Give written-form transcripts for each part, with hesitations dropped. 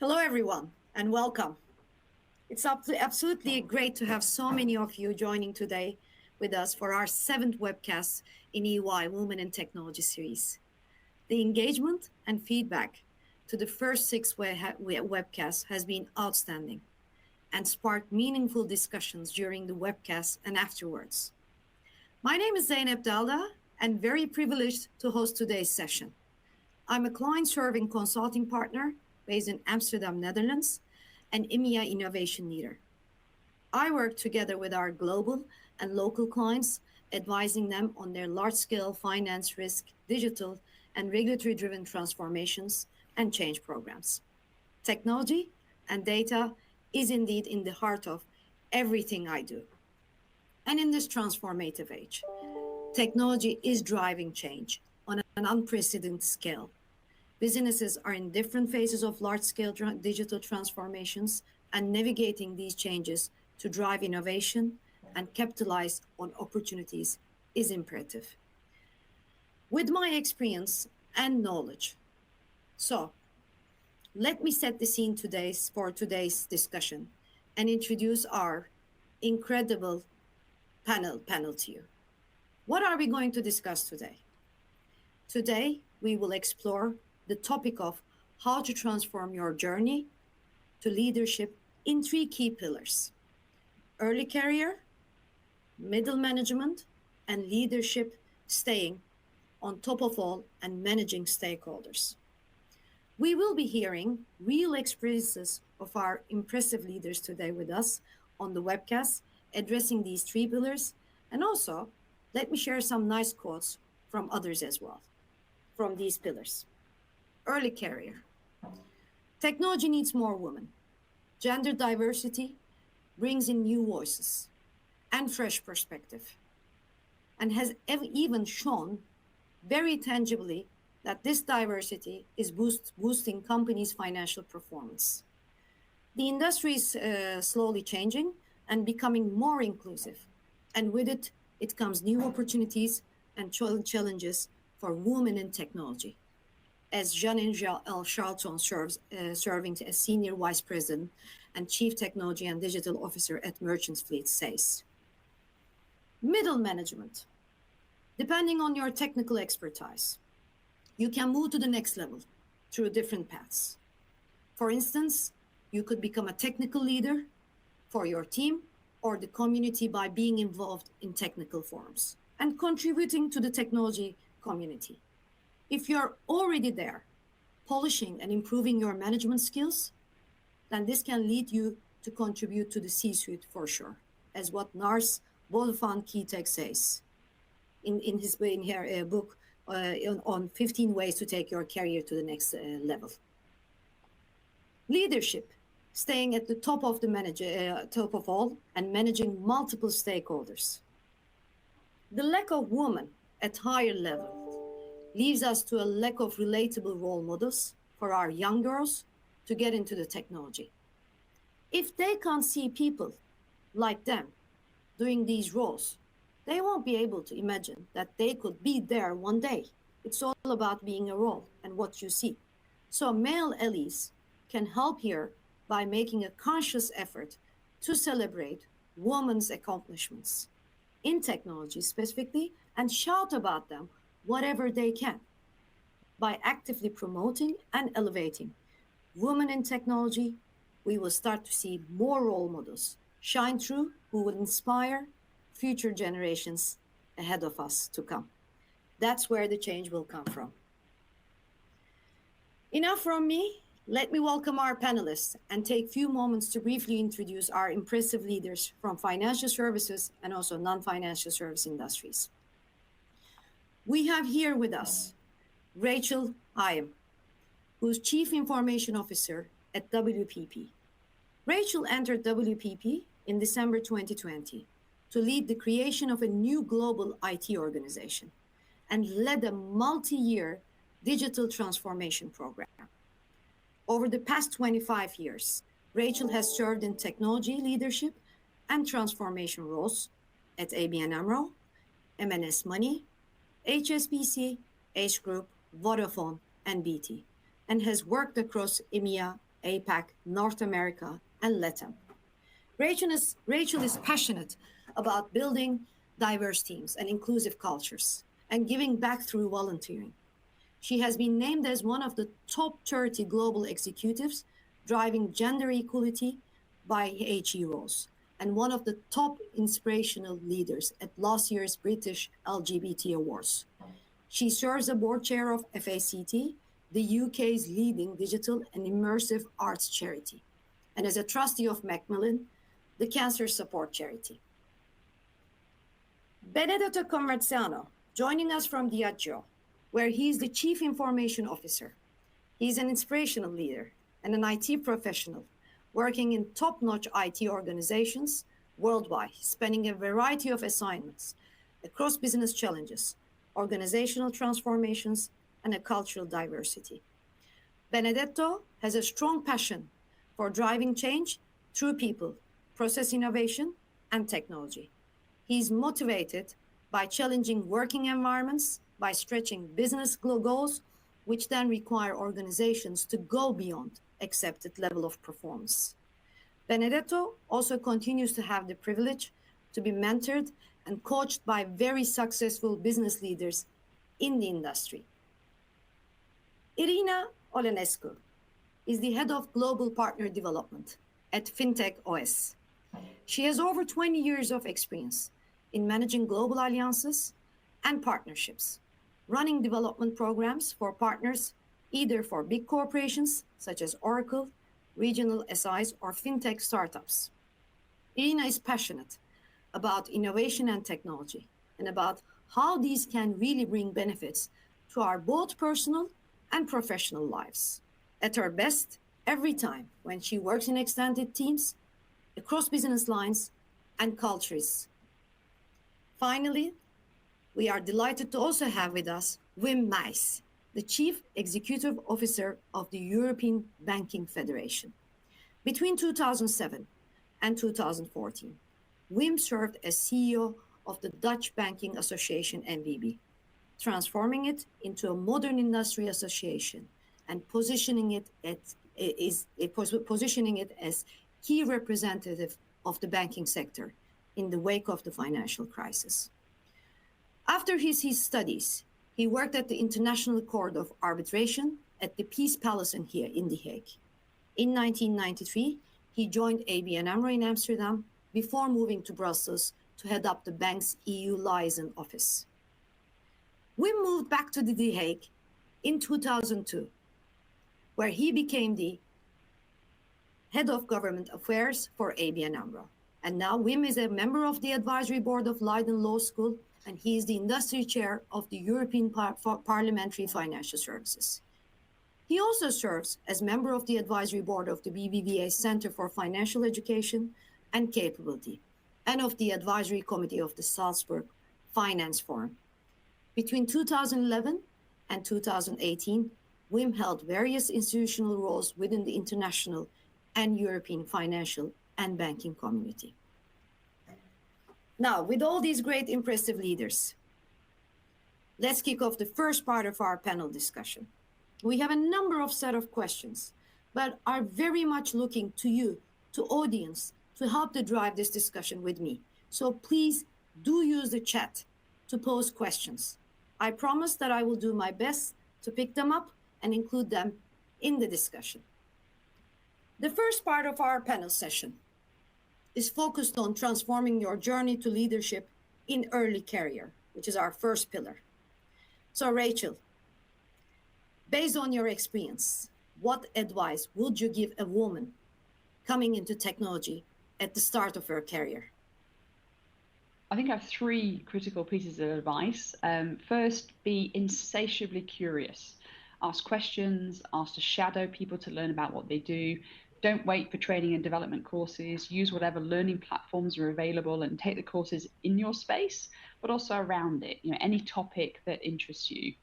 Hello, everyone, and welcome. It's absolutely great to have so many of you joining today with us for our seventh webcast in EY Women in Technology series. The engagement and feedback to the first six webcasts has been outstanding and sparked meaningful discussions during the webcast and afterwards. My name is Zeynep Dalda, and very privileged to host today's session. I'm a client-serving consulting partner based in Amsterdam, Netherlands, and EMEA innovation leader. I work together with our global and local clients, advising them on their large-scale finance risk, digital, and regulatory-driven transformations and change programs. Technology and data is indeed in the heart of everything I do. And in this transformative age, technology is driving change on an unprecedented scale. Businesses are in different phases of large-scale digital transformations, and navigating these changes to drive innovation and capitalize on opportunities is imperative. With my experience and knowledge, so let me set the scene for today's discussion and introduce our incredible panel to you. What are we going to discuss today? Today, we will explore the topic of how to transform your journey to leadership in three key pillars: early career, middle management, and leadership, staying on top of all and managing stakeholders. We will be hearing real experiences of our impressive leaders today with us on the webcast, addressing these three pillars, and also let me share some nice quotes from others as well from these pillars. Early career. Technology needs more women. Gender diversity brings in new voices and fresh perspective, and has even shown very tangibly that this diversity is boosting companies' financial performance. The industry is slowly changing and becoming more inclusive, and with it, it comes new opportunities and challenges for women in technology. As Jean-Angel Charlton serving as Senior Vice President and Chief Technology and Digital Officer at Merchants Fleet says. Middle management. Depending on your technical expertise, you can move to the next level through different paths. For instance, you could become a technical leader for your team or the community by being involved in technical forums and contributing to the technology community. If you're already there, polishing and improving your management skills, then this can lead you to contribute to the C-suite for sure, as what Nars Bodovan-Keytek says in her book on 15 ways to take your career to the next level. Leadership, staying at the top of top of all and managing multiple stakeholders. The lack of women at higher level leaves us to a lack of relatable role models for our young girls to get into the technology. If they can't see people like them doing these roles, they won't be able to imagine that they could be there one day. It's all about being a role and what you see. So male allies can help here by making a conscious effort to celebrate women's accomplishments in technology specifically and shout about them whatever they can. By actively promoting and elevating women in technology, we will start to see more role models shine through who will inspire future generations ahead of us to come. That's where the change will come from. Enough from me. Let me welcome our panelists and take a few moments to briefly introduce our impressive leaders from financial services and also non-financial service industries. We have here with us Rachel Higham, who's Chief Information Officer at WPP. Rachel entered WPP in December 2020 to lead the creation of a new global IT organization and led a multi-year digital transformation program. Over the past 25 years, Rachel has served in technology leadership and transformation roles at ABN AMRO, M&S Money, HSBC, H Group, Vodafone, and BT, and has worked across EMEA APAC, North America, and Latin. Rachel is passionate about building diverse teams and inclusive cultures and giving back through volunteering. She has been named as one of the top 30 global executives driving gender equality by HE roles and one of the top inspirational leaders at last year's British LGBT Awards. She serves as board chair of FACT, the UK's leading digital and immersive arts charity, and as a trustee of Macmillan, the cancer support charity. Benedetto Conversano, joining us from Diageo, where he is the chief information officer. He's an inspirational leader and an IT professional working in top-notch IT organizations worldwide, spanning a variety of assignments across business challenges, organizational transformations, and a cultural diversity. Benedetto has a strong passion for driving change through people, process innovation, and technology. He's motivated by challenging working environments, by stretching business goals, which then require organizations to go beyond accepted level of performance. Benedetto also continues to have the privilege to be mentored and coached by very successful business leaders in the industry. Irina Olanescu is the head of global partner development at FintechOS. She has over 20 years of experience in managing global alliances and partnerships, running development programs for partners, either for big corporations such as Oracle, regional SIs, or fintech startups. Irina is passionate about innovation and technology and about how these can really bring benefits to our both personal and professional lives. At her best, every time when she works in extended teams, across business lines and cultures. Finally, we are delighted to also have with us Wim Meijs, the Chief Executive Officer of the European Banking Federation. Between 2007 and 2014, Wim served as CEO of the Dutch Banking Association NVB, transforming it into a modern industry association and positioning it as key representative of the banking sector in the wake of the financial crisis. After his studies, he worked at the International Court of Arbitration at the Peace Palace in The Hague. In 1993, he joined ABN AMRO in Amsterdam before moving to Brussels to head up the bank's EU liaison office. Wim moved back to The Hague in 2002, where he became the head of government affairs for ABN AMRO. And now Wim is a member of the advisory board of Leiden Law School, and he is the industry chair of the European Parliamentary Financial Services. He also serves as member of the advisory board of the BBVA Center for Financial Education and Capability, and of the advisory committee of the Salzburg Finance Forum. Between 2011 and 2018, Wim held various institutional roles within the international and European financial and banking community. Now, with all these great, impressive leaders, let's kick off the first part of our panel discussion. We have a number of set of questions, but are very much looking to you, to audience, to help to drive this discussion with me. So please do use the chat to pose questions. I promise that I will do my best to pick them up and include them in the discussion. The first part of our panel session is focused on transforming your journey to leadership in early career, which is our first pillar. So Rachel, based on your experience, what advice would you give a woman coming into technology at the start of her career? I think I have three critical pieces of advice. First, be insatiably curious. Ask questions, ask to shadow people to learn about what they do. Don't wait for training and development courses. Use whatever learning platforms are available and take the courses in your space, but also around it, any topic that interests you.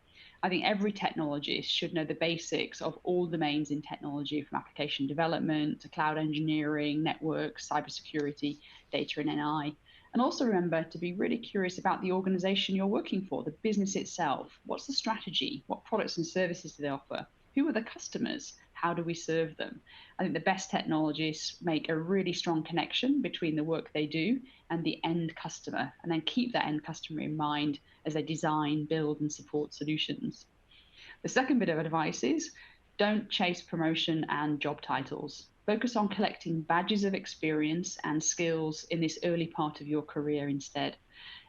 I think every technologist should know the basics of all domains in technology, from application development to cloud engineering, networks, cybersecurity, data and NI. And also remember to be really curious about the organization you're working for, the business itself. What's the strategy? What products and services do they offer? Who are the customers? How do we serve them? I think the best technologists make a really strong connection between the work they do and the end customer, and then keep that end customer in mind as they design, build, and support solutions. The second bit of advice is don't chase promotion and job titles. Focus on collecting badges of experience and skills in this early part of your career instead.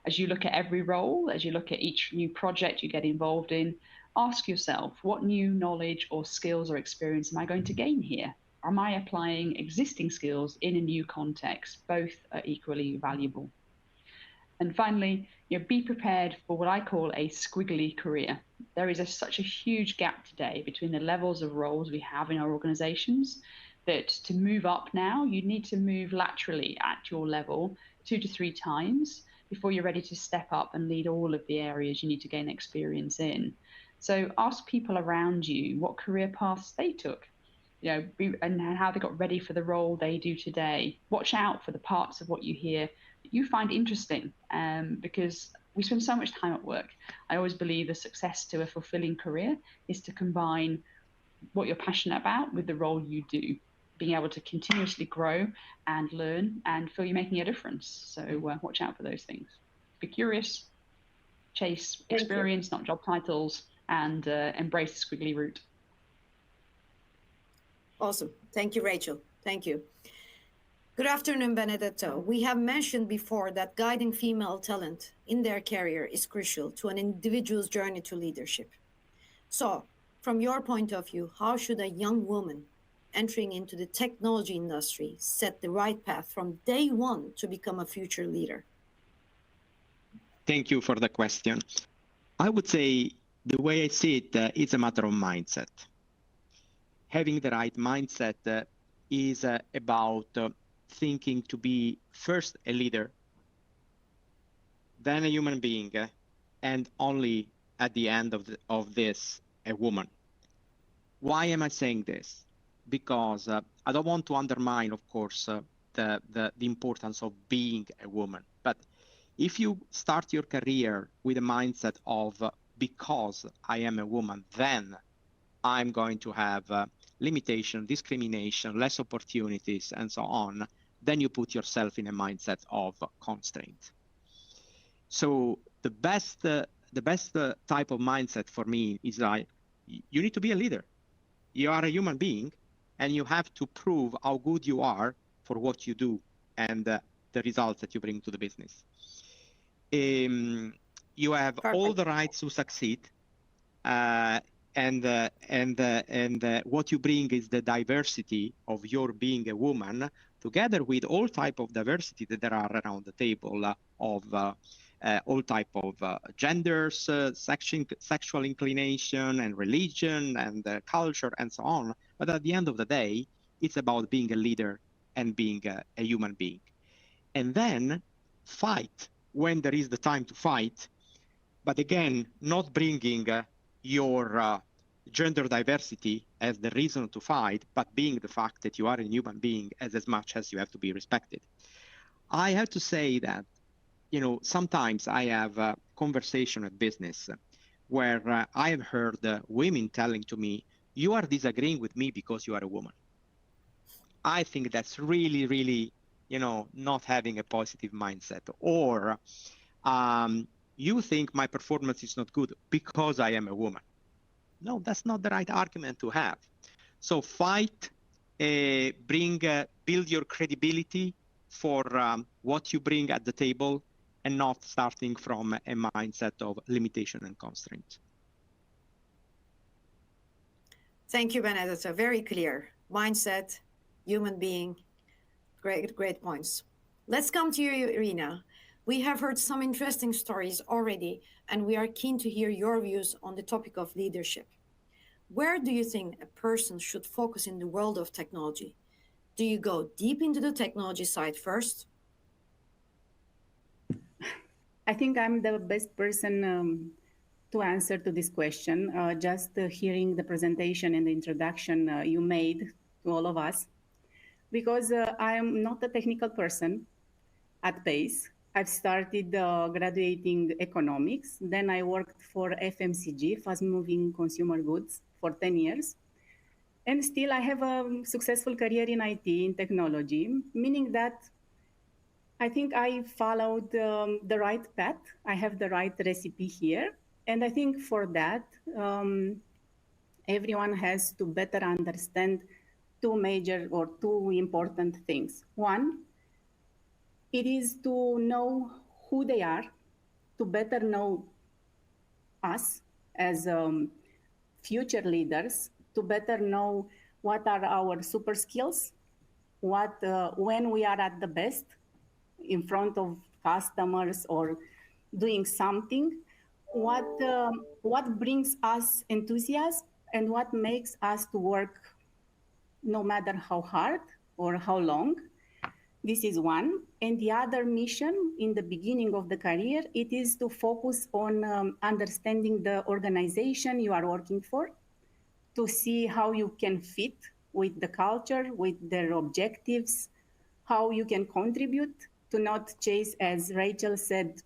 As you look at every role, as you look at each new project you get involved in, ask yourself, what new knowledge or skills or experience am I going to gain here? Am I applying existing skills in a new context? Both are equally valuable. And finally, be prepared for what I call a squiggly career. There is such a huge gap today between the levels of roles we have in our organizations that to move up now, you need to move laterally at your level 2 to 3 times before you're ready to step up and lead all of the areas you need to gain experience in. So ask people around you what career paths they took, and how they got ready for the role they do today. Watch out for the parts of what you hear that you find interesting, because we spend so much time at work. I always believe the success to a fulfilling career is to combine what you're passionate about with the role you do, being able to continuously grow and learn and feel you're making a difference. So watch out for those things. Be curious, chase experience, not job titles, and embrace the squiggly route. Awesome. Thank you, Rachel. Thank you. Good afternoon, Benedetto. We have mentioned before that guiding female talent in their career is crucial to an individual's journey to leadership. So, from your point of view, how should a young woman entering into the technology industry set the right path from day one to become a future leader? Thank you for the question. I would say the way I see it, it's a matter of mindset. Having the right mindset is about thinking to be first a leader, then a human being, and only at the end of this, a woman. Why am I saying this? Because I don't want to undermine, of course, the importance of being a woman. But if you start your career with a mindset of because I am a woman, then I'm going to have limitation, discrimination, less opportunities, and so on, then you put yourself in a mindset of constraint. So the best type of mindset for me is like, you need to be a leader. You are a human being, and you have to prove how good you are for what you do and the results that you bring to the business. You have Perfect. all the rights to succeed, and what you bring is the diversity of your being a woman, together with all type of diversity that there are around the table of all type of genders, sexual inclination, and religion, and culture, and so on. But at the end of the day, it's about being a leader and being a human being. And then fight when there is the time to fight, but again, not bringing your gender diversity as the reason to fight, but being the fact that you are a human being as much as you have to be respected. I have to say that, sometimes I have a conversation at business where I have heard women telling to me, you are disagreeing with me because you are a woman. I think that's really, really, not having a positive mindset. Or you think my performance is not good because I am a woman. No, that's not the right argument to have. So fight, build your credibility for what you bring at the table, and not starting from a mindset of limitation and constraint. Thank you, Benedetto. Very clear. Mindset, human being, great points. Let's come to you, Irina. We have heard some interesting stories already, and we are keen to hear your views on the topic of leadership. Where do you think a person should focus in the world of technology? Do you go deep into the technology side first? I think I'm the best person to answer to this question. Just hearing the presentation and the introduction you made to all of us, because I am not a technical person at base. I've started graduating economics. Then I worked for FMCG, fast-moving consumer goods, for 10 years. And still, I have a successful career in IT, in technology, meaning that I think I followed the right path. I have the right recipe here. And I think for that, everyone has to better understand two major or two important things. One, it is to know who they are, to better know us as future leaders, to better know what are our super skills, what when we are at the best in front of customers or doing something, what brings us enthusiasm and what makes us to work no matter how hard or how long. This is one. And the other mission in the beginning of the career, it is to focus on understanding the organization you are working for, to see how you can fit with the culture, with their objectives, how you can contribute, to not chase, as Rachel said,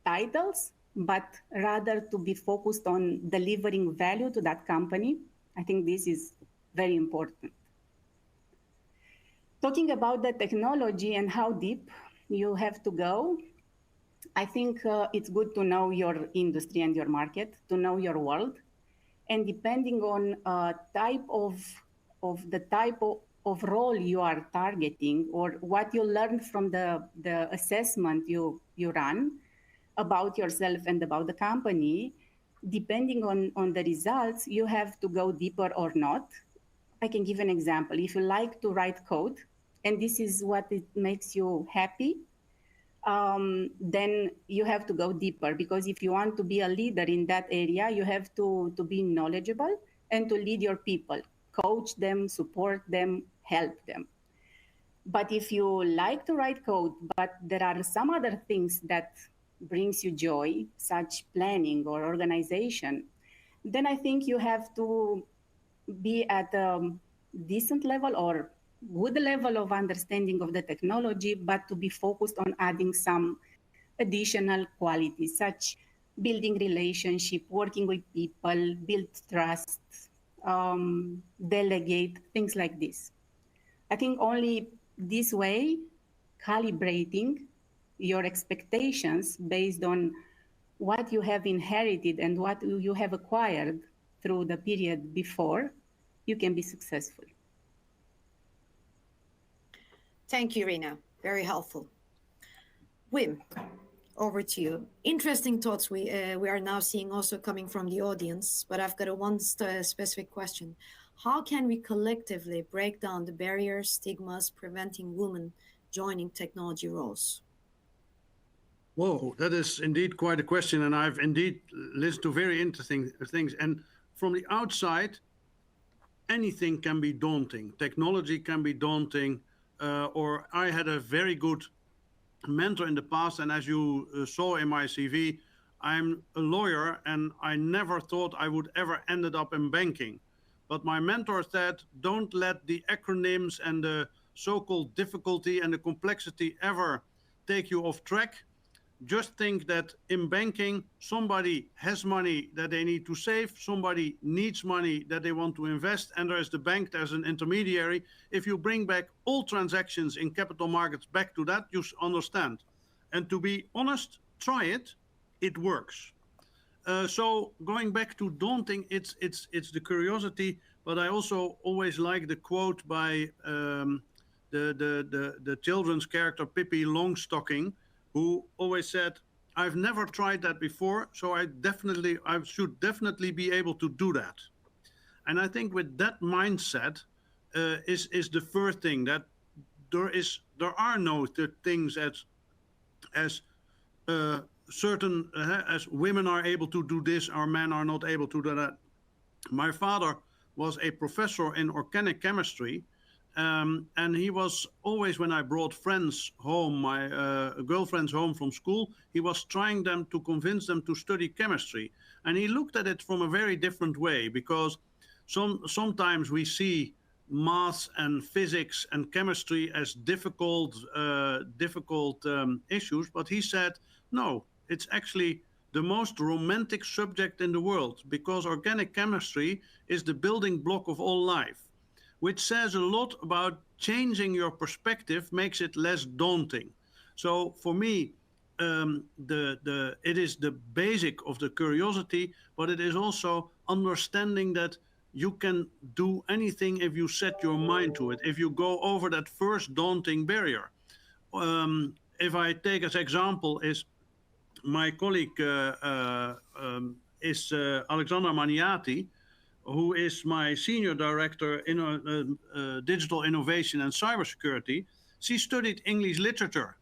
titles, but rather to be focused on delivering value to that company. I think this is very important. Talking about the technology and how deep you have to go, I think it's good to know your industry and your market, to know your world. And depending on type of role you are targeting or what you learn from the assessment you run about yourself and about the company, depending on the results, you have to go deeper or not. I can give an example. If you like to write code, and this is what it makes you happy, then you have to go deeper, because if you want to be a leader in that area, you have to be knowledgeable and to lead your people, coach them, support them, help them. But if you like to write code, but there are some other things that brings you joy, such planning or organization, then I think you have to be at a decent level or good level of understanding of the technology, but to be focused on adding some additional qualities, such building relationship, working with people, build trust, delegate, things like this. I think only this way, calibrating your expectations based on what you have inherited and what you have acquired through the period before, you can be successful. Thank you, Irina. Very helpful. Wim, over to you. Interesting thoughts we are now seeing also coming from the audience, but I've got one specific question. How can we collectively break down the barriers, stigmas preventing women joining technology roles? Whoa, that is indeed quite a question, and I've indeed listened to very interesting things. And from the outside, anything can be daunting. Technology can be daunting, or I had a very good mentor in the past, and as you saw in my CV, I'm a lawyer, and I never thought I would ever ended up in banking. But my mentor said, don't let the acronyms and the so-called difficulty and the complexity ever take you off track. Just think that in banking, somebody has money that they need to save, somebody needs money that they want to invest, and there is the bank, there's an intermediary. If you bring back all transactions in capital markets back to that, you understand. And to be honest, try it, it works. So going back to daunting, it's the curiosity, but I also always like the quote by the children's character Pippi Longstocking, who always said, I've never tried that before, so I should definitely be able to do that. And I think with that mindset is the first thing, that there are no things as certain as women are able to do this or men are not able to do that. My father was a professor in organic chemistry. And he was always, when I brought friends home, my girlfriends home from school, he was trying to convince them to study chemistry. And he looked at it from a very different way, because sometimes we see math and physics and chemistry as difficult issues. But he said, no, it's actually the most romantic subject in the world, because organic chemistry is the building block of all life, which says a lot about changing your perspective, makes it less daunting. So for me, it is the basic of the curiosity, but it is also understanding that you can do anything if you set your mind to it, if you go over that first daunting barrier. If I take as example is my colleague is Alexandra Maniati, who is my senior director in digital innovation and cybersecurity. She studied English literature.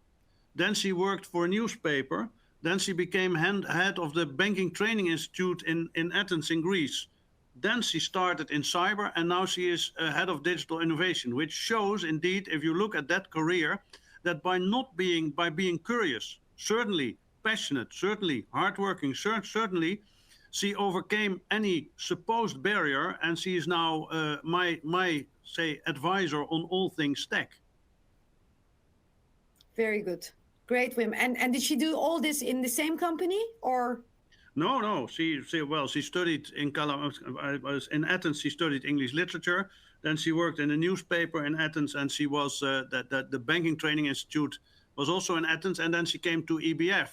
Then she worked for a newspaper. Then she became head of the Banking Training Institute in Athens in Greece. Then she started in cyber, and now she is head of digital innovation, which shows indeed, if you look at that career, that by being curious, certainly passionate, certainly hardworking, certainly she overcame any supposed barrier, and she is now my say advisor on all things tech. Very good. Great, Wim. And did she do all this in the same company, or? No. She studied in Athens. She studied English literature. Then she worked in a newspaper in Athens, and she was the Banking Training Institute was also in Athens. And then she came to EBF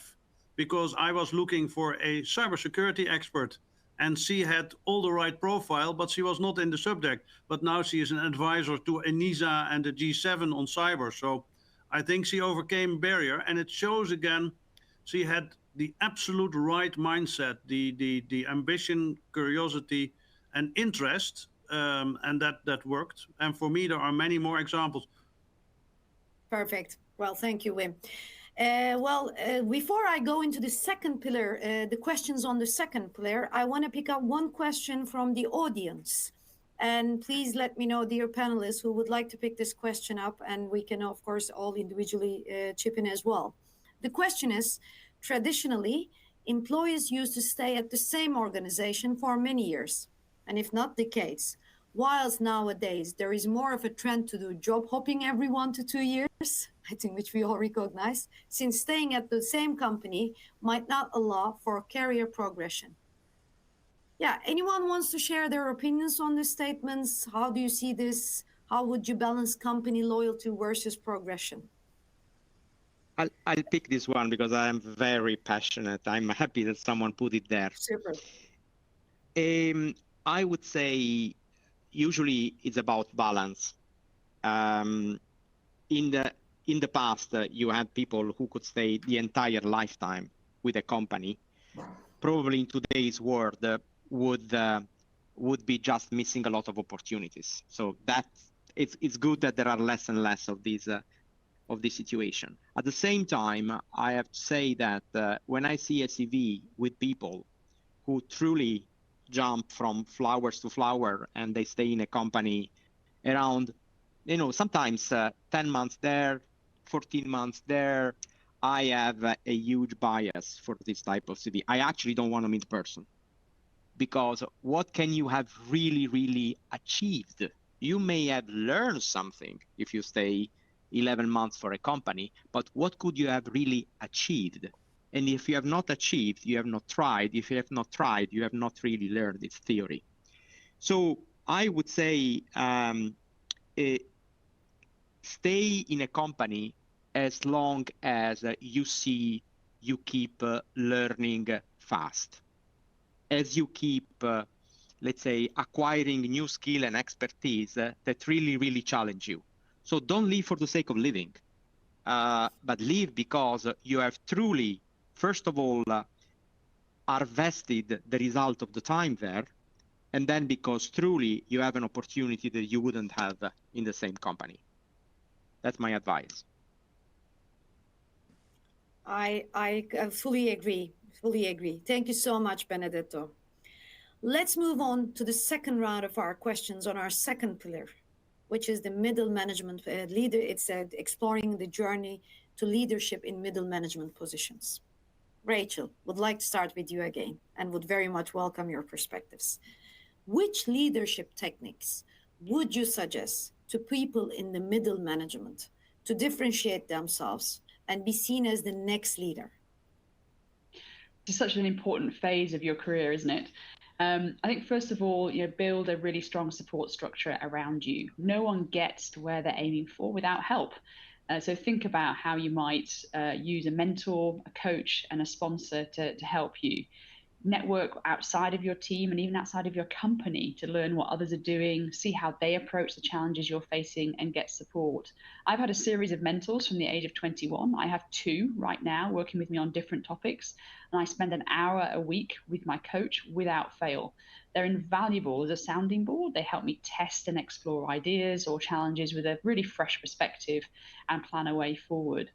because I was looking for a cybersecurity expert, and she had all the right profile, but she was not in the subject. But now she is an advisor to ENISA and the G7 on cyber. So I think she overcame barrier, and it shows again she had the absolute right mindset, the ambition, curiosity, and interest, and that worked. And for me, there are many more examples. Perfect. Well, thank you, Wim. Before I go into the second pillar, the questions on the second pillar, I want to pick up one question from the audience. And please let me know, dear panelists, who would like to pick this question up, and we can, of course, all individually chip in as well. The question is, traditionally, employees used to stay at the same organization for many years, and if not decades, whilst nowadays there is more of a trend to do job hopping every 1 to 2 years, I think which we all recognize, since staying at the same company might not allow for career progression. Yeah, anyone wants to share their opinions on these statements? How do you see this? How would you balance company loyalty versus progression? I'll pick this one because I'm very passionate. I'm happy that someone put it there. Super. I would say usually it's about balance. In the past, you had people who could stay the entire lifetime with a company. Probably in today's world would be just missing a lot of opportunities. So it's good that there are less and less of these of this situation. At the same time, I have to say that when I see a CV with people who truly jump from flowers to flower and they stay in a company around, sometimes 10 months there, 14 months there, I have a huge bias for this type of CV. I actually don't want to meet person, because what can you have really, really achieved? You may have learned something if you stay 11 months for a company, but what could you have really achieved? And if you have not achieved, you have not tried. If you have not tried, you have not really learned its theory. So I would say stay in a company as long as you see you keep learning fast. As you keep, let's say, acquiring new skill and expertise that really, really challenge you. So don't live for the sake of living, but live because you have truly, first of all, harvested the result of the time there, and then because truly you have an opportunity that you wouldn't have in the same company. That's my advice. I fully agree. Thank you so much, Benedetto. Let's move on to the second round of our questions on our second pillar, which is the middle management leader. It's exploring the journey to leadership in middle management positions. Rachel, would like to start with you again and would very much welcome your perspectives. Which leadership techniques would you suggest to people in the middle management to differentiate themselves and be seen as the next leader? just such an important phase of your career, isn't it? I think first of all, build a really strong support structure around you. No one gets to where they're aiming for without help. So think about how you might use a mentor, a coach, and a sponsor to help you. Network outside of your team and even outside of your company to learn what others are doing, see how they approach the challenges you're facing, and get support. I've had a series of mentors from the age of 21. I have 2 right now working with me on different topics, and I spend an hour a week with my coach without fail. They're invaluable as a sounding board. They help me test and explore ideas or challenges with a really fresh perspective and plan a way forward.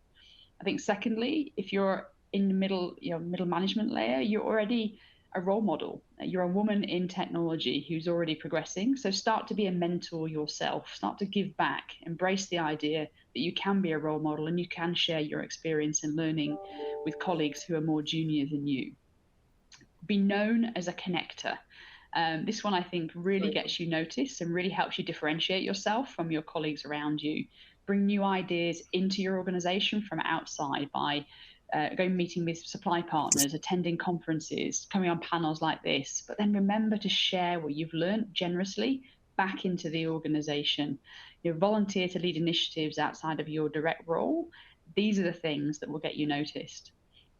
I think secondly, if you're in the middle management layer, you're already a role model. You're a woman in technology who's already progressing. So start to be a mentor yourself, start to give back, embrace the idea that you can be a role model and you can share your experience and learning with colleagues who are more junior than you. Be known as a connector. This one, I think, really gets you noticed and really helps you differentiate yourself from your colleagues around you. Bring new ideas into your organization from outside by going meeting with supply partners, attending conferences, coming on panels like this. But then remember to share what you've learned generously back into the organization. Volunteer to lead initiatives outside of your direct role. These are the things that will get you noticed.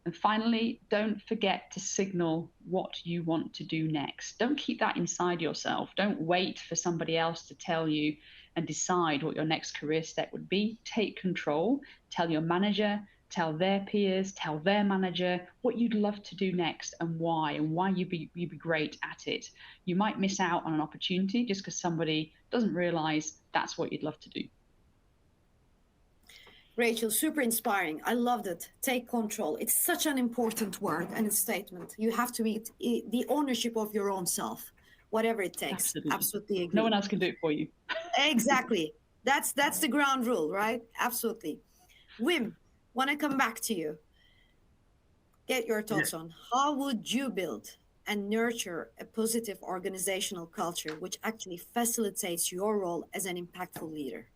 And finally, don't forget to signal what you want to do next. Don't keep that inside yourself. Don't wait for somebody else to tell you and decide what your next career step would be. Take control. Tell your manager, tell their peers, tell their manager what you'd love to do next and why you'd be great at it. You might miss out on an opportunity just because somebody doesn't realize that's what you'd love to do. Rachel, super inspiring. I loved it. Take control. It's such an important word and a statement. You have to be the ownership of your own self, whatever it takes. Absolutely agree. No one else can do it for you. Exactly. That's the ground rule, right? Absolutely. Wim, want to come back to you. Get your thoughts on how would you build and nurture a positive organizational culture which actually facilitates your role as an impactful leader?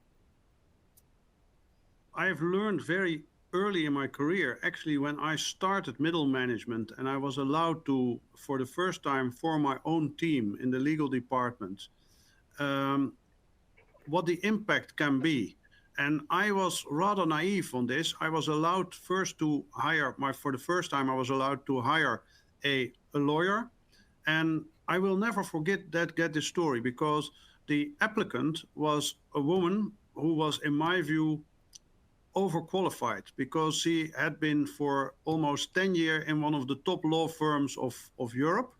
I've learned very early in my career, actually, when I started middle management and I was allowed to, for the first time, form my own team in the legal department, what the impact can be. And I was rather naive on this. I was allowed first to hire, for the first time, I was allowed to hire a lawyer. And I will never get this story, because the applicant was a woman who was, in my view, overqualified, because she had been for almost 10 years in one of the top law firms of Europe.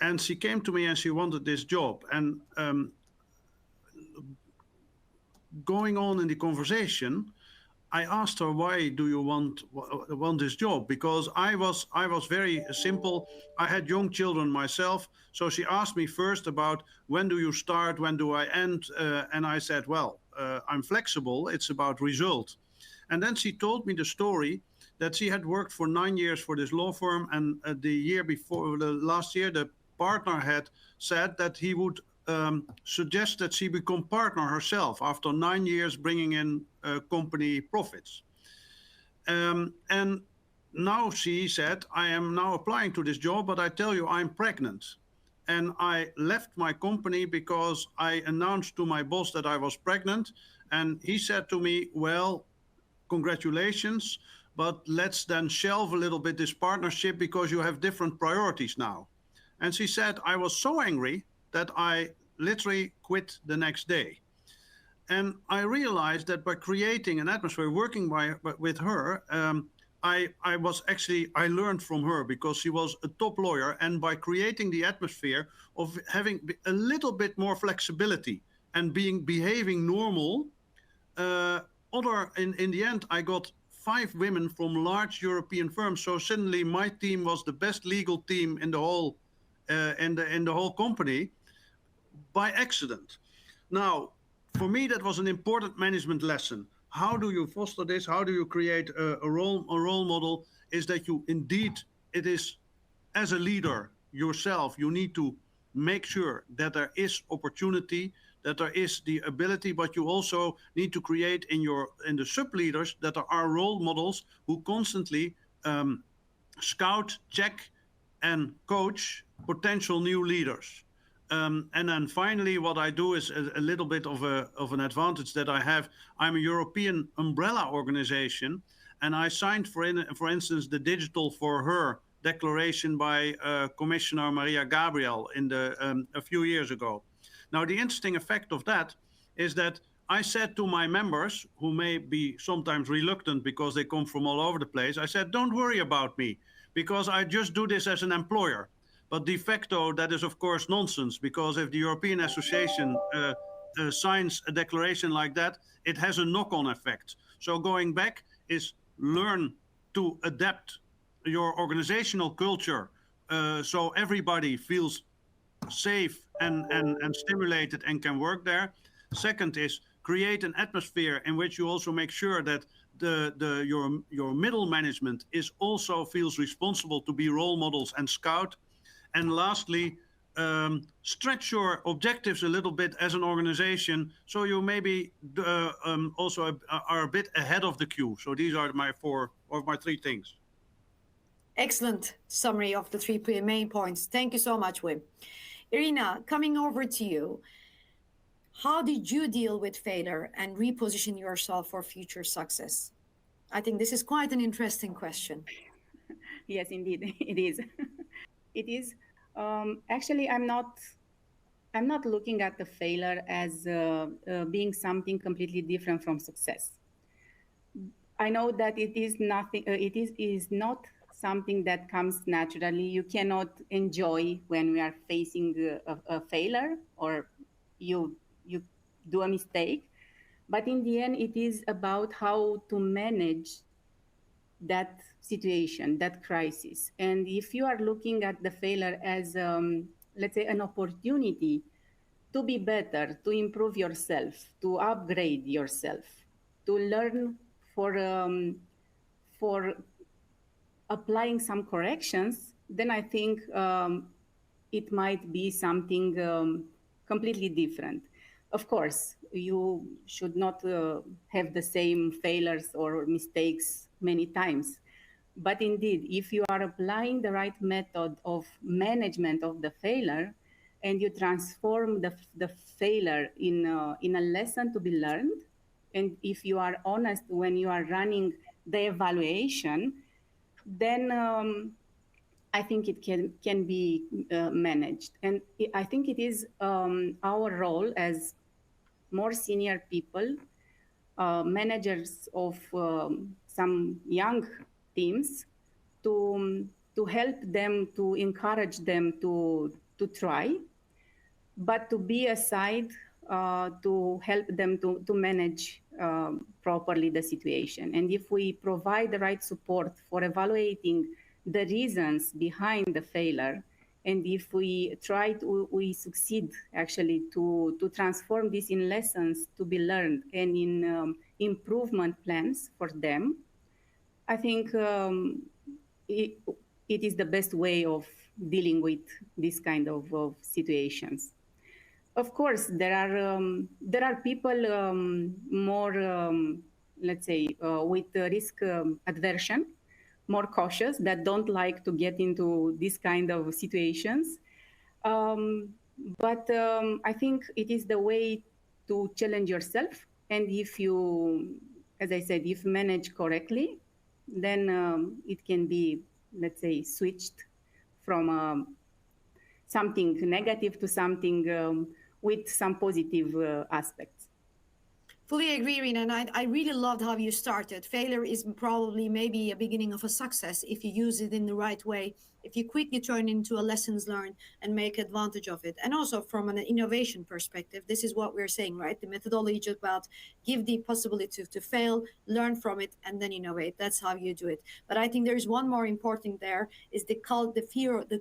And she came to me and she wanted this job. And going on in the conversation, I asked her, why do you want this job? Because I was very simple. I had young children myself. So she asked me first about, when do you start? When do I end? And I said, well, I'm flexible. It's about result. And then she told me the story that she had worked for 9 years for this law firm. And the year before, last year, the partner had said that he would suggest that she become partner herself after 9 years bringing in company profits. And now she said, I am now applying to this job, but I tell you, I'm pregnant. And I left my company because I announced to my boss that I was pregnant. And he said to me, well, congratulations, but let's then shelve a little bit this partnership because you have different priorities now. And she said, I was so angry that I literally quit the next day. And I realized that by creating an atmosphere, working with her, I learned from her, because she was a top lawyer. And by creating the atmosphere of having a little bit more flexibility and behaving normal, in the end, I got 5 women from large European firms. So suddenly my team was the best legal team in the whole in the whole company, by accident. Now, for me, that was an important management lesson. How do you foster this? How do you create a role model? Is that you indeed, it is, as a leader yourself, you need to make sure that there is opportunity, that there is the ability, but you also need to create in the sub leaders that there are role models who constantly scout, check, and coach potential new leaders. And then finally, what I do is a little bit of an advantage that I have. I'm a European umbrella organization, and I signed, for instance, the Digital for Her declaration by Commissioner Maria Gabriel a few years ago. Now, the interesting effect of that is that I said to my members, who may be sometimes reluctant because they come from all over the place, I said, don't worry about me, because I just do this as an employer. But de facto, that is, of course, nonsense, because if the European Association signs a declaration like that, it has a knock-on effect. So going back is learn to adapt your organizational culture so everybody feels safe and stimulated and can work there. Second is create an atmosphere in which you also make sure that your middle management is also feels responsible to be role models and scout. And lastly, stretch your objectives a little bit as an organization, so you maybe also are a bit ahead of the queue. So these are my three things. Excellent summary of the three main points. Thank you so much, Wim. Irina, coming over to you, how did you deal with failure and reposition yourself for future success? I think this is quite an interesting question. Yes, indeed, it is. It is. Actually, I'm not looking at the failure as being something completely different from success. I know that it is nothing. It is not something that comes naturally. You cannot enjoy when we are facing a failure or you do a mistake. But in the end, it is about how to manage that situation, that crisis. And if you are looking at the failure as, let's say, an opportunity to be better, to improve yourself, to upgrade yourself, to learn for applying some corrections, then I think it might be something completely different. Of course, you should not have the same failures or mistakes many times. But indeed, if you are applying the right method of management of the failure, and you transform the failure in a lesson to be learned, and if you are honest when you are running the evaluation, then I think it can be managed. And I think it is our role as more senior people, managers of some young teams, to help them, to encourage them to try, but to be aside to help them to manage properly the situation. And if we provide the right support for evaluating the reasons behind the failure, and if we we succeed actually to transform this in lessons to be learned and in improvement plans for them, I think it is the best way of dealing with this kind of situations. Of course, there are people more, let's say, with risk aversion, more cautious, that don't like to get into this kind of situations. But I think it is the way to challenge yourself. And if you, as I said, if managed correctly, then it can be, let's say, switched from something negative to something with some positive aspects. Fully agree, Irina, and I really loved how you started. Failure is probably maybe a beginning of a success if you use it in the right way, if you quickly turn into a lessons learned and make advantage of it. And also from an innovation perspective, this is what we're saying, right? The methodology is about give the possibility to fail, learn from it, and then innovate. That's how you do it. But I think there's one more important there is the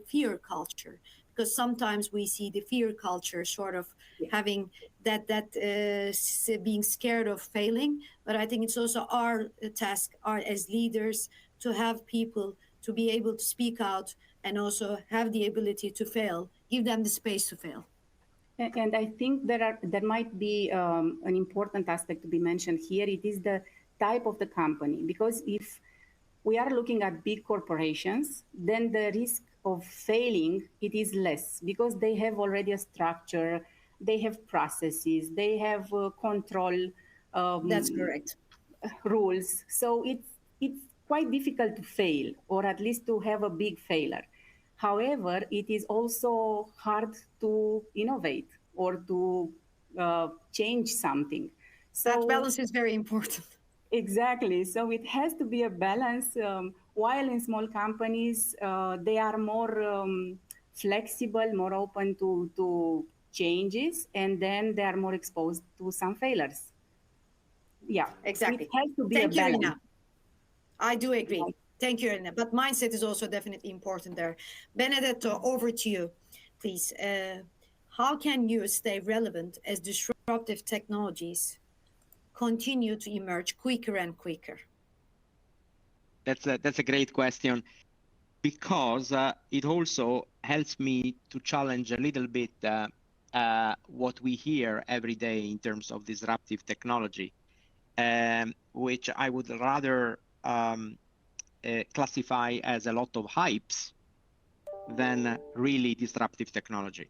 fear culture. Because sometimes we see the fear culture sort of having that being scared of failing. But I think it's also our task as leaders to have people to be able to speak out and also have the ability to fail, give them the space to fail. And I think there might be an important aspect to be mentioned here. It is the type of the company, because if we are looking at big corporations, then the risk of failing, it is less because they have already a structure, they have processes, they have control That's correct. rules. So it's quite difficult to fail, or at least to have a big failure. However, it is also hard to innovate or to change something. That So balance is very important. exactly. So it has to be a balance. While in small companies, they are more flexible, more open to changes, and then they are more exposed to some failures. Yeah. So it Exactly. has to be a Thank you, balance. Irina. I do agree. Thank you, Irina. But mindset is also definitely important there. Benedetto, over to you, please. How can you stay relevant as disruptive technologies continue to emerge quicker and quicker? That's a great question, because it also helps me to challenge a little bit what we hear every day in terms of disruptive technology, which I would rather classify as a lot of hypes than really disruptive technology.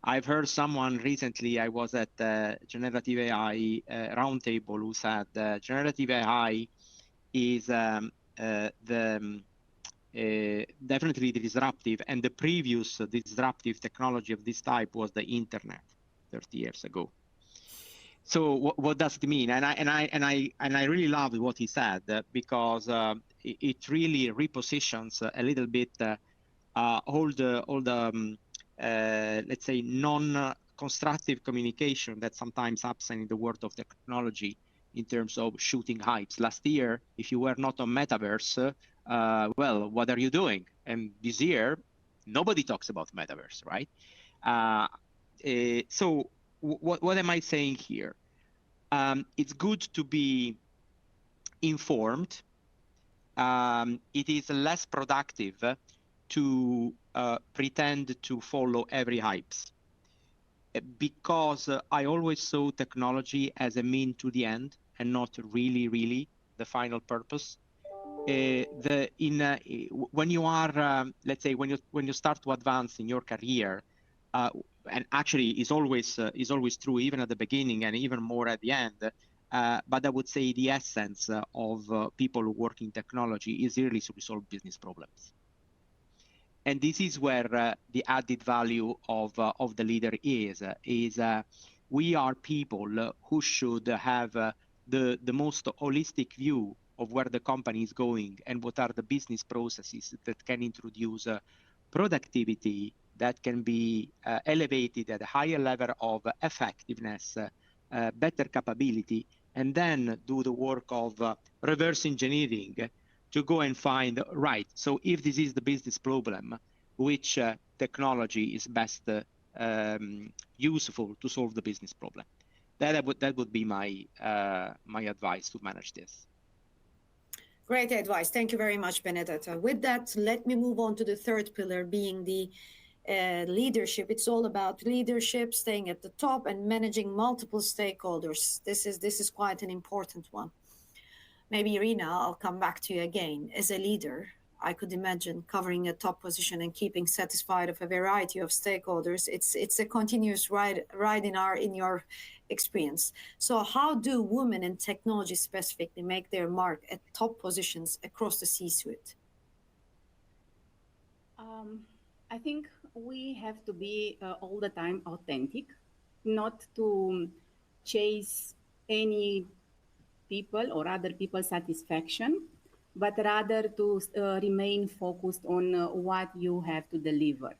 I've heard someone recently, I was at the generative AI roundtable, who said generative AI is definitely disruptive, and the previous disruptive technology of this type was the internet 30 years ago. So what does it mean? And I really loved what he said, because it really repositions a little bit all the let's say non-constructive communication that sometimes happens in the world of technology in terms of shooting hypes. Last year, if you were not on metaverse, well, what are you doing? And this year, nobody talks about metaverse, right? So what am I saying here? It's good to be informed. It is less productive to pretend to follow every hypes, because I always saw technology as a mean to the end and not really the final purpose. When you are, let's say, when you start to advance in your career, and actually is always true, even at the beginning and even more at the end. But I would say the essence of people who work in technology is really to resolve business problems. And this is where the added value of the leader is we are people who should have the most holistic view of where the company is going and what are the business processes that can introduce productivity, that can be elevated at a higher level of effectiveness, better capability, and then do the work of reverse engineering to go and find, right, so if this is the business problem, which technology is best useful to solve the business problem? That would be my my advice to manage this. Great advice. Thank you very much, Benedetto. With that, let me move on to the third pillar, being the leadership. It's all about leadership, staying at the top and managing multiple stakeholders. This is quite an important one. Maybe, Irina, I'll come back to you again. As a leader, I could imagine covering a top position and keeping satisfied of a variety of stakeholders. It's a continuous ride in your experience. So how do women in technology specifically make their mark at top positions across the C-suite? I think we have to be all the time authentic, not to chase any people or other people's satisfaction, but rather to remain focused on what you have to deliver.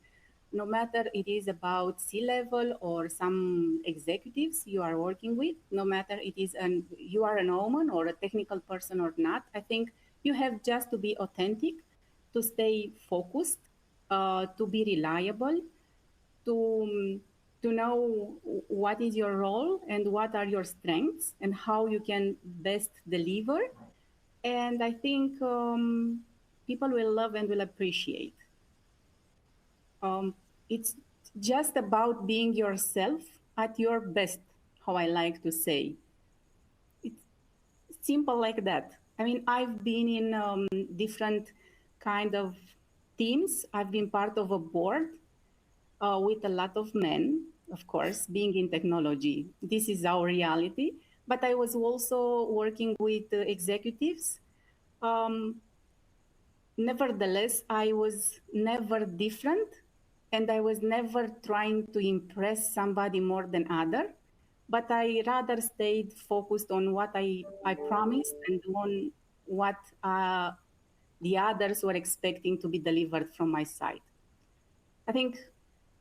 No matter it is about C-level or some executives you are working with, no matter it is you are an woman or a technical person or not, I think you have just to be authentic, to stay focused, to be reliable, to know what is your role and what are your strengths and how you can best deliver. And I think people will love and will appreciate. It's just about being yourself at your best, how I like to say. It's simple like that. I mean, I've been in different kind of teams. I've been part of a board with a lot of men, of course, being in technology. This is our reality. But I was also working with executives. Um, Nevertheless, I was never different, and I was never trying to impress somebody more than other, but I rather stayed focused on what I promised and on what the others were expecting to be delivered from my side. I think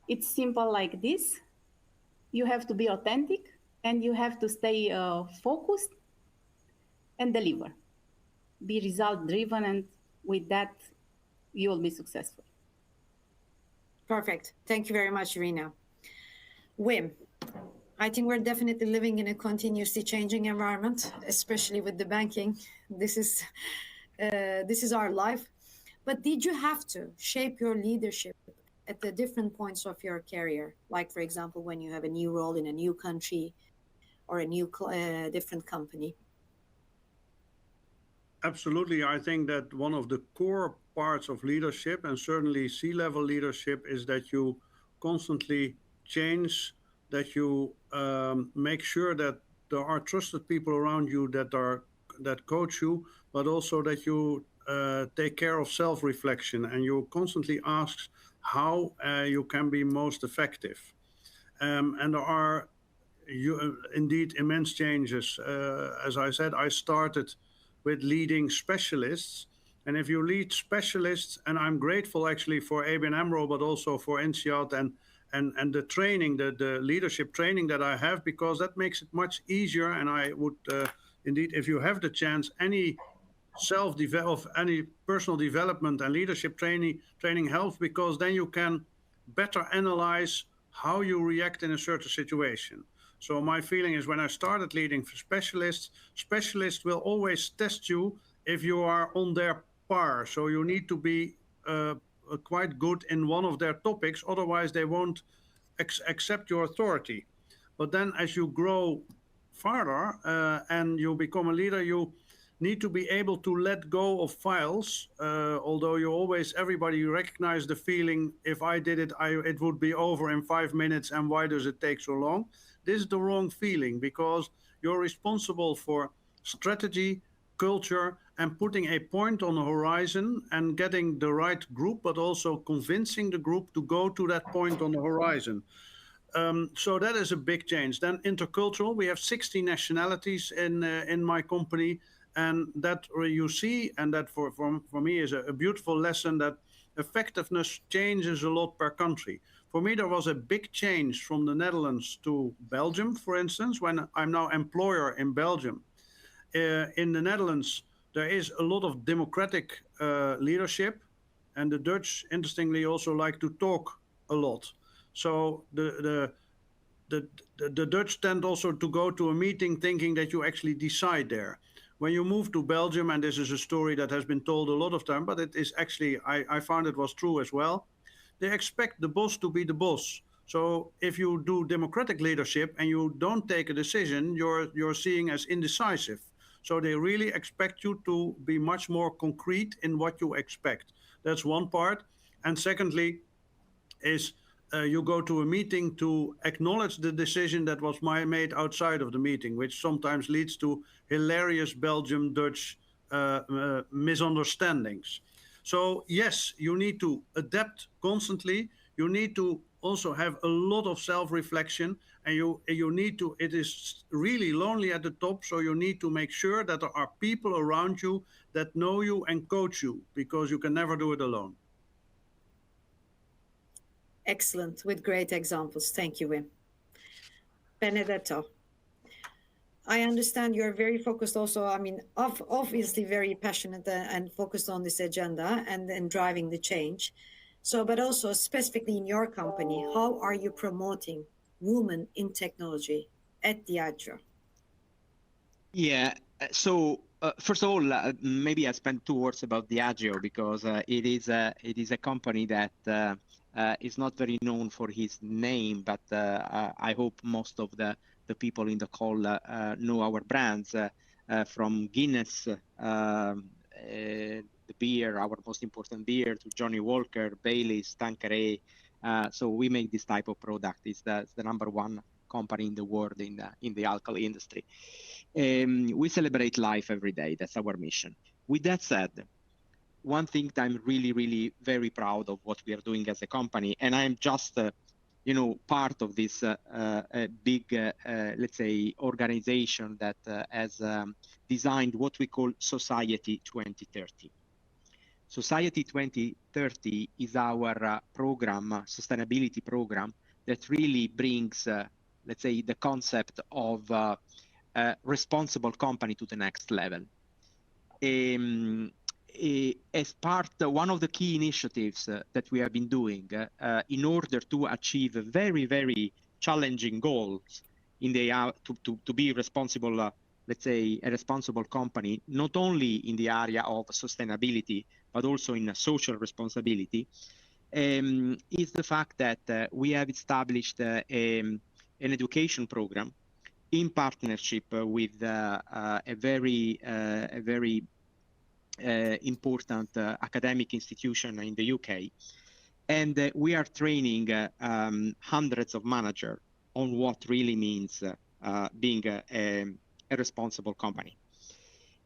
it's simple like this. You have to be authentic and you have to stay focused and deliver. Be result driven, and with that, you will be successful. Perfect. Thank you very much, Irina. Wim, I think we're definitely living in a continuously changing environment, especially with the banking. This is our life. But did you have to shape your leadership at the different points of your career? Like, for example, when you have a new role in a new country or a new different company? Absolutely. I think that one of the core parts of leadership, and certainly C-level leadership, is that you constantly change, that you make sure that there are trusted people around you that coach you, but also that you take care of self-reflection, and you constantly ask how you can be most effective. And there are indeed immense changes. As I said, I started with leading specialists. And if you lead specialists, and I'm grateful actually for ABN AMRO, but also for INSEAD and the training, the leadership training that I have, because that makes it much easier. And I would indeed, if you have the chance, any self-develop, any personal development and leadership training helps, because then you can better analyze how you react in a certain situation. So my feeling is when I started leading for specialists will always test you if you are on their par. So you need to be quite good in one of their topics, otherwise they won't accept your authority. But then as you grow further and you become a leader, you need to be able to let go of files, although everybody recognize the feeling, if I did it, it would be over in 5 minutes, and why does it take so long? This is the wrong feeling, because you're responsible for strategy, culture, and putting a point on the horizon and getting the right group, but also convincing the group to go to that point on the horizon. So that is a big change. Then intercultural, we have 60 nationalities in my company, and that you see, and that for me is a beautiful lesson, that effectiveness changes a lot per country. For me, there was a big change from the Netherlands to Belgium, for instance, when I'm now employer in Belgium. In the Netherlands, there is a lot of democratic leadership, and the Dutch, interestingly, also like to talk a lot. So the Dutch tend also to go to a meeting thinking that you actually decide there. When you move to Belgium, and this is a story that has been told a lot of time, but it is actually, I found it was true as well, they expect the boss to be the boss. So if you do democratic leadership and you don't take a decision, you're seen as indecisive. So they really expect you to be much more concrete in what you expect. That's one part. And secondly, is you go to a meeting to acknowledge the decision that was made outside of the meeting, which sometimes leads to hilarious Belgium-Dutch misunderstandings. So yes, you need to adapt constantly. You need to also have a lot of self-reflection, and you need to, it is really lonely at the top, so you need to make sure that there are people around you that know you and coach you, because you can never do it alone. Excellent, with great examples. Thank you, Wim. Benedetto, I understand you're very focused also, I mean, obviously very passionate and focused on this agenda and driving the change. So, but also specifically in your company, how are you promoting women in technology at Diageo? Yeah. So first of all, maybe I spend 2 words about Diageo, because it is a company that is not very known for his name, but I hope most of the people in the call know our brands. from Guinness, the beer, our most important beer, to Johnny Walker, Baileys, Tanqueray. So we make this type of product. It's the #1 company in the world in the alcohol industry. We celebrate life every day. That's our mission. With that said, one thing that I'm really, really very proud of what we are doing as a company, and I'm just, part of this big, let's say, organization that has designed what we call Society 2030. Society 2030 is our program, sustainability program, that really brings, let's say, the concept of a responsible company to the next level. As part, one of the key initiatives that we have been doing in order to achieve very, very challenging goals in the to be responsible, let's say, a responsible company, not only in the area of sustainability, but also in social responsibility, is the fact that we have established an education program in partnership with a very important academic institution in the UK. And we are training hundreds of managers on what really means being a responsible company.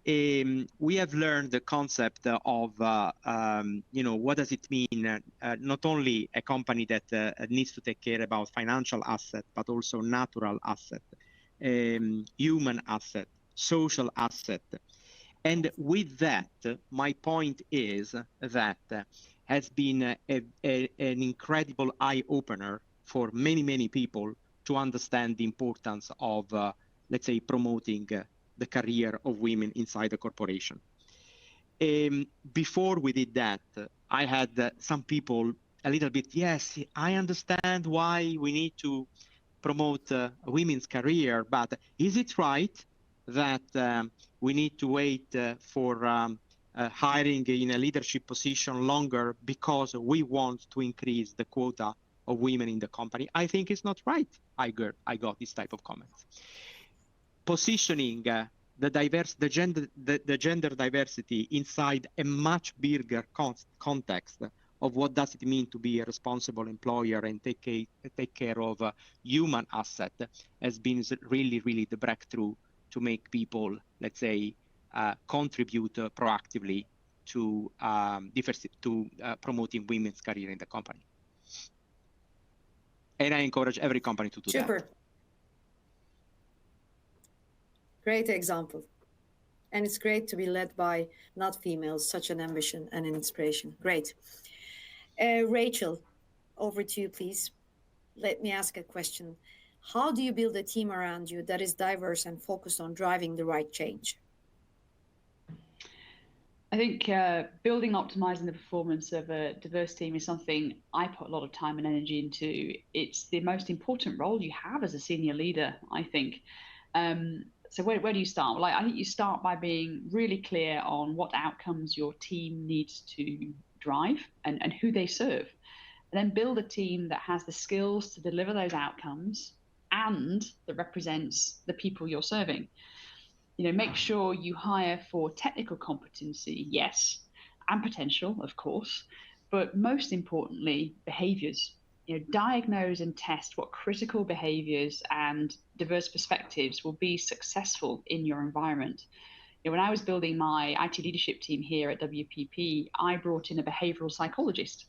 We have learned the concept of, what does it mean, not only a company that needs to take care about financial asset, but also natural asset, human asset, social asset. And with that, my point is that has been an incredible eye-opener for many, many people to understand the importance of, let's say, promoting the career of women inside the corporation. Before we did that, I had some people a little bit, yes, I understand why we need to promote women's career, but is it right that we need to wait for hiring in a leadership position longer because we want to increase the quota of women in the company? I think it's not right. I got this type of comments. Positioning the gender diversity inside a much bigger context of what does it mean to be a responsible employer and take care of human asset has been really, really the breakthrough to make people, let's say, contribute proactively to promoting women's career in the company. And I encourage every company to do that. Super. Great example. And it's great to be led by not females, such an ambition and an inspiration. Great. Rachel, over to you, please. Let me ask a question. How do you build a team around you that is diverse and focused on driving the right change? I think building, optimizing the performance of a diverse team is something I put a lot of time and energy into. It's the most important role you have as a senior leader, I think. So where do you start? Well, I think you start by being really clear on what outcomes your team needs to drive and who they serve. And then build a team that has the skills to deliver those outcomes and that represents the people you're serving. Make sure you hire for technical competency, yes, and potential, of course, but most importantly, behaviors. Diagnose and test what critical behaviors and diverse perspectives will be successful in your environment. When I was building my IT leadership team here at WPP, I brought in a behavioral psychologist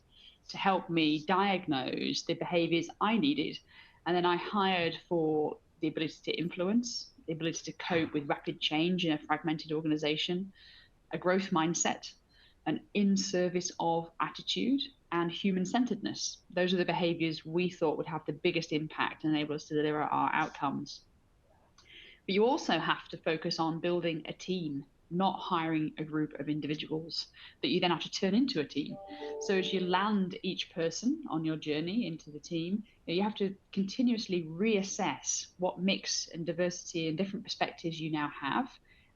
to help me diagnose the behaviors I needed. And then I hired for the ability to influence, the ability to cope with rapid change in a fragmented organization, a growth mindset, an in-service of attitude, and human-centeredness. Those are the behaviors we thought would have the biggest impact and enable us to deliver our outcomes. But you also have to focus on building a team, not hiring a group of individuals that you then have to turn into a team. So as you land each person on your journey into the team, you have to continuously reassess what mix and diversity and different perspectives you now have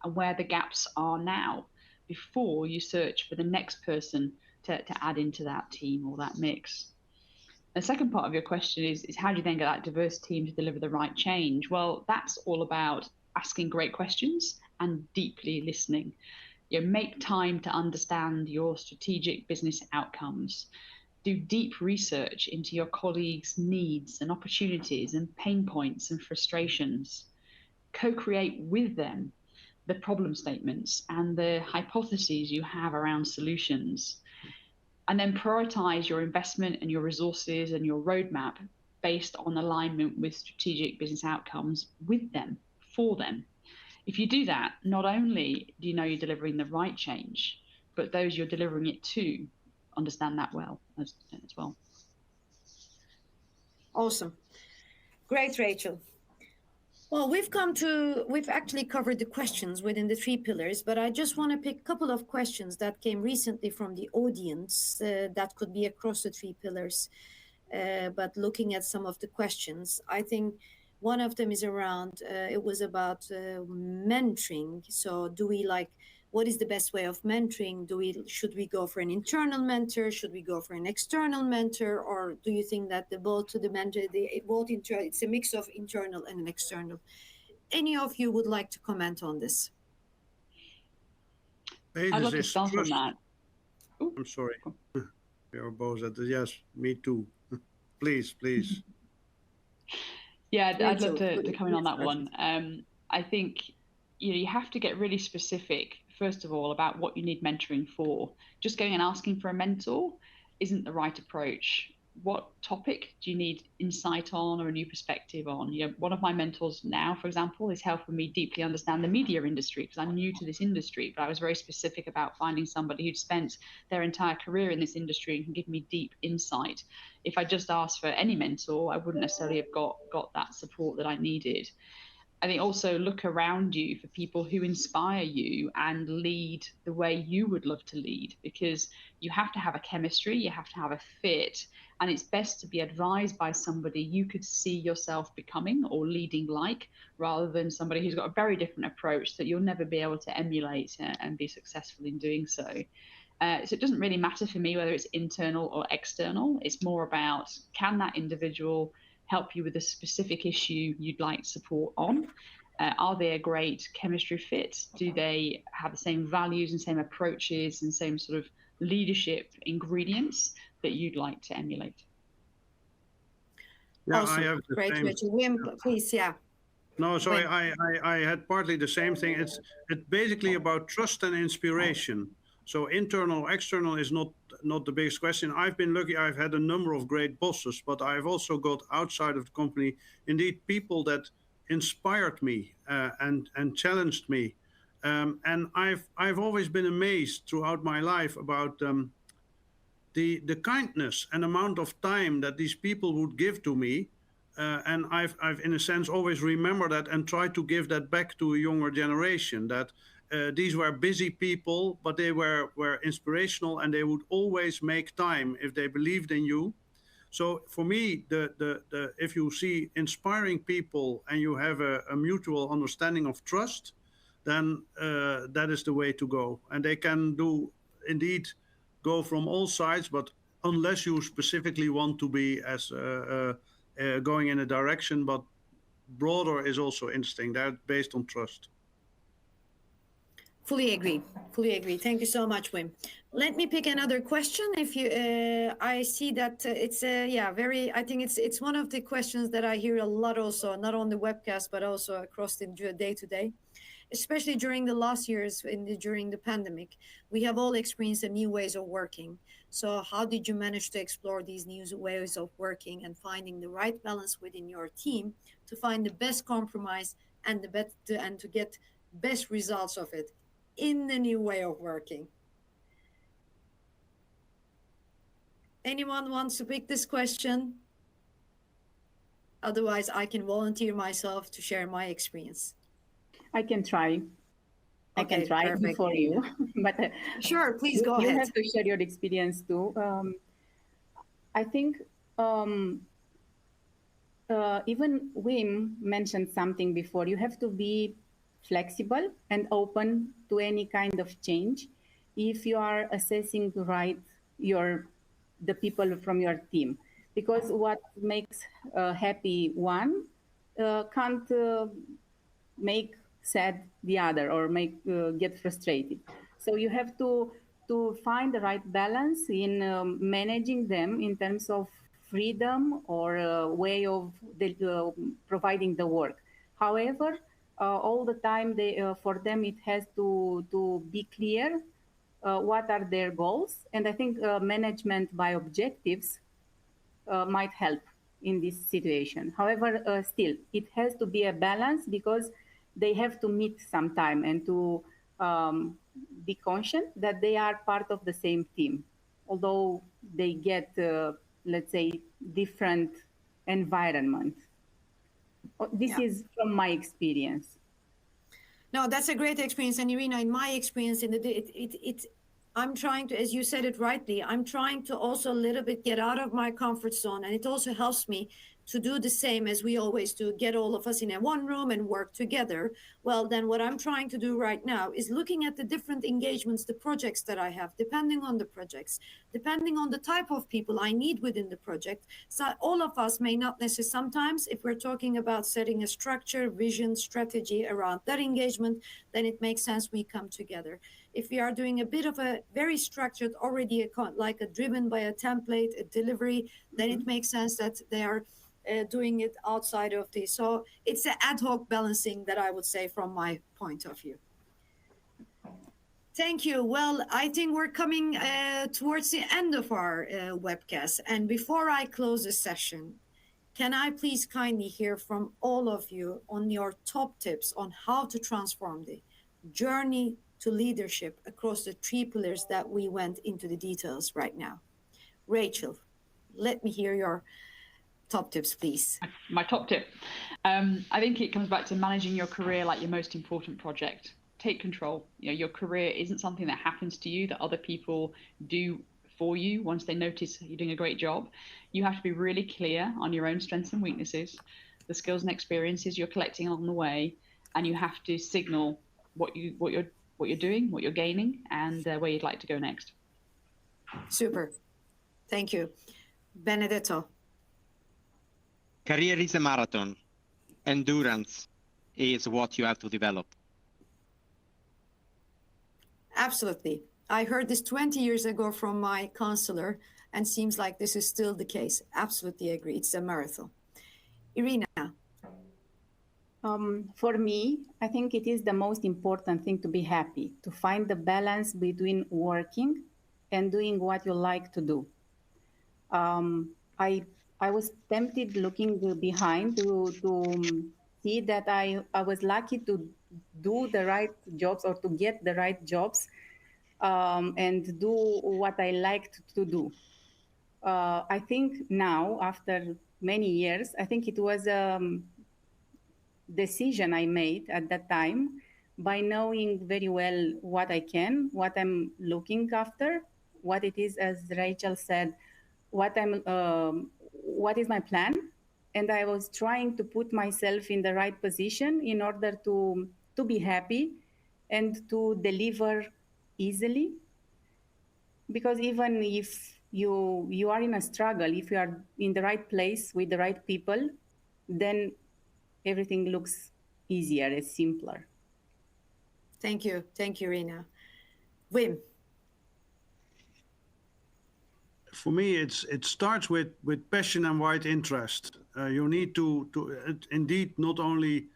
and where the gaps are now before you search for the next person to add into that team or that mix. The second part of your question is how do you then get that diverse team to deliver the right change? Well, that's all about asking great questions and deeply listening. Make time to understand your strategic business outcomes. Do deep research into your colleagues' needs and opportunities and pain points and frustrations. Co-create with them the problem statements and the hypotheses you have around solutions. And then prioritize your investment and your resources and your roadmap based on alignment with strategic business outcomes with them, for them. If you do that, not only do you know you're delivering the right change, but those you're delivering it to understand that well as well. Awesome. Great, Rachel. Well, we've actually covered the questions within the 3 pillars, but I just want to pick a couple of questions that came recently from the audience that could be across the 3 pillars. But looking at some of the questions, I think one of them is around, it was about mentoring. So what is the best way of mentoring? Should we go for an internal mentor? Should we go for an external mentor? Or do you think that it's a mix of internal and an external? Any of you would like to comment on this? I'd like to start on that. I'm sorry. You're both at the yes, me too. Please. Yeah, I'd love to comment on that one. I think you have to get really specific, first of all, about what you need mentoring for. Just going and asking for a mentor isn't the right approach. What topic do you need insight on or a new perspective on? One of my mentors now, for example, is helping me deeply understand the media industry because I'm new to this industry, but I was very specific about finding somebody who'd spent their entire career in this industry and can give me deep insight. If I just asked for any mentor, I wouldn't necessarily have got that support that I needed. I think also look around you for people who inspire you and lead the way you would love to lead, because you have to have a chemistry, you have to have a fit, and it's best to be advised by somebody you could see yourself becoming or leading like, rather than somebody who's got a very different approach that you'll never be able to emulate and be successful in doing so. So it doesn't really matter for me whether it's internal or external. It's more about, can that individual help you with a specific issue you'd like support on? Are they a great chemistry fit? Do they have the same values and same approaches and same sort of leadership ingredients that you'd like to emulate? Yeah, awesome. I have the Great, same. Rachel. Wim, please, yeah. No, so I had partly the same thing. It's basically about trust and inspiration. So internal, external is not the biggest question. I've been lucky. I've had a number of great bosses, but I've also got outside of the company, indeed, people that inspired me and challenged me. And I've always been amazed throughout my life about the kindness and amount of time that these people would give to me. And I've in a sense always remember that and try to give that back to a younger generation, that these were busy people, but they were inspirational, and they would always make time if they believed in you. So for me, if you see inspiring people and you have a mutual understanding of trust, then that is the way to go. And they can indeed go from all sides, but unless you specifically want to be as going in a direction, but broader is also interesting. They're based on trust. Fully agree. Thank you so much, Wim. Let me pick another question. If you, I see that it's very. I think it's one of the questions that I hear a lot, also not on the webcast, but also across the day to day, especially during the last years during the pandemic. We have all experienced new ways of working. So, how did you manage to explore these new ways of working and finding the right balance within your team to find the best compromise and to get best results of it in the new way of working? Anyone wants to pick this question? Otherwise, I can volunteer myself to share my experience. I can try. I can try perfect. before you, but sure, please go ahead. You have to share your experience too. I think even Wim mentioned something before. You have to be flexible and open to any kind of change if you are assessing the people from your team, because what makes happy one can't make sad the other or make get frustrated. So you have to find the right balance in managing them in terms of freedom or way of providing the work. However, all the time for them it has to be clear what are their goals, and I think management by objectives might help in this situation. However, still, it has to be a balance because they have to meet sometime and to be conscious that they are part of the same team, although they get, let's say, different environment. This is from my experience. No, that's a great experience. And Irina, in my experience, I'm trying to, as you said it rightly, I'm trying to also a little bit get out of my comfort zone. And it also helps me to do the same as we always do, get all of us in a one room and work together. Well, then what I'm trying to do right now is looking at the different engagements, the projects that I have, depending on the projects, depending on the type of people I need within the project. So all of us may not necessarily, sometimes if we're talking about setting a structure, vision, strategy around that engagement, then it makes sense we come together. If we are doing a bit of a very structured, already like a driven by a template, a delivery, then it makes sense that they are doing it outside of this. So it's an ad hoc balancing that I would say from my point of view. Thank you. Well, I think we're coming towards the end of our webcast. And before I close the session, can I please kindly hear from all of you on your top tips on how to transform the journey to leadership across the 3 pillars that we went into the details right now? Rachel, let me hear your top tips, please. My top tip. I think it comes back to managing your career like your most important project. Take control. Your career isn't something that happens to you, that other people do for you once they notice you're doing a great job. You have to be really clear on your own strengths and weaknesses, the skills and experiences you're collecting along the way, and you have to signal what you're doing, what you're gaining, and where you'd like to go next. Super. Thank you. Benedetto. Career is a marathon. Endurance is what you have to develop. Absolutely. I heard this 20 years ago from my counselor, and seems like this is still the case. Absolutely agree. It's a marathon. Irina. For me, I think it is the most important thing to be happy, to find the balance between working and doing what you like to do. I was tempted looking behind to see that I was lucky to do the right jobs or to get the right jobs and do what I liked to do. I think now, after many years, I think it was a decision I made at that time by knowing very well what I can, what I'm looking after, what it is, as Rachel said, what is my plan, and I was trying to put myself in the right position in order to be happy and to deliver easily. Because even if you are in a struggle, if you are in the right place with the right people, then everything looks easier and simpler. Thank you. Thank you, Irina. Wim. For me, it starts with passion and wide interest. You need to indeed not only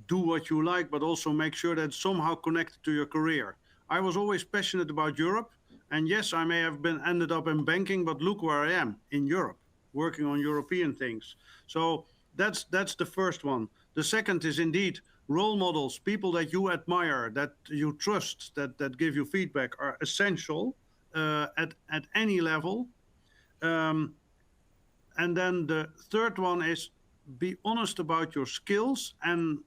do what you like, but also make sure that it's somehow connected to your career. I was always passionate about Europe, and yes, I may have ended up in banking, but look where I am, in Europe, working on European things. So that's the first one. The second is indeed role models, people that you admire, that you trust, that give you feedback, are essential at any level. And then the third one is be honest about your skills, and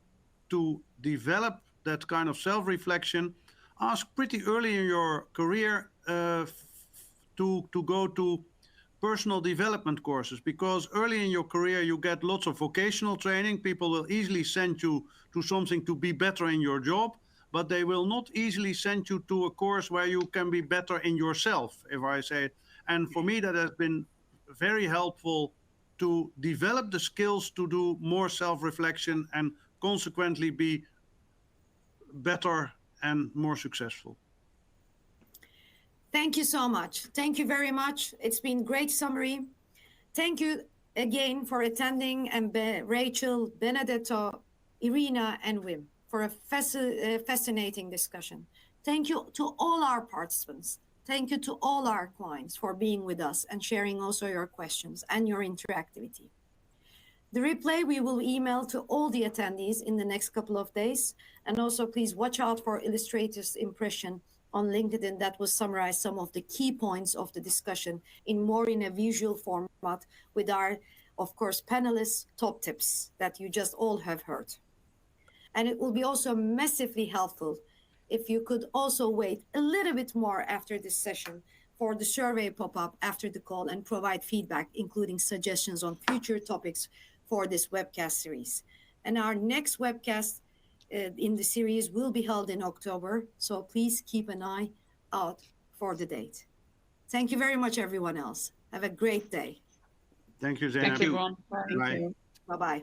to develop that kind of self-reflection, ask pretty early in your career to go to personal development courses, because early in your career you get lots of vocational training. People will easily send you to something to be better in your job, but they will not easily send you to a course where you can be better in yourself, if I say it. And for me, that has been very helpful to develop the skills to do more self-reflection and consequently be better and more successful. Thank you so much. Thank you very much. It's been great summary. Thank you again for attending, and Rachel, Benedetto, Irina, and Wim for a fascinating discussion. Thank you to all our participants. Thank you to all our clients for being with us and sharing also your questions and your interactivity. The replay we will email to all the attendees in the next couple of days. And also please watch out for Illustrator's impression on LinkedIn that will summarize some of the key points of the discussion in a visual format with our, of course, panelists' top tips that you just all have heard. And it will be also massively helpful if you could also wait a little bit more after this session for the survey pop-up after the call and provide feedback, including suggestions on future topics for this webcast series. And our next webcast in the series will be held in October, so please keep an eye out for the date. Thank you very much, everyone else. Have a great day. Thank you, Zeynep. Thanks, everyone. Bye. Bye-bye.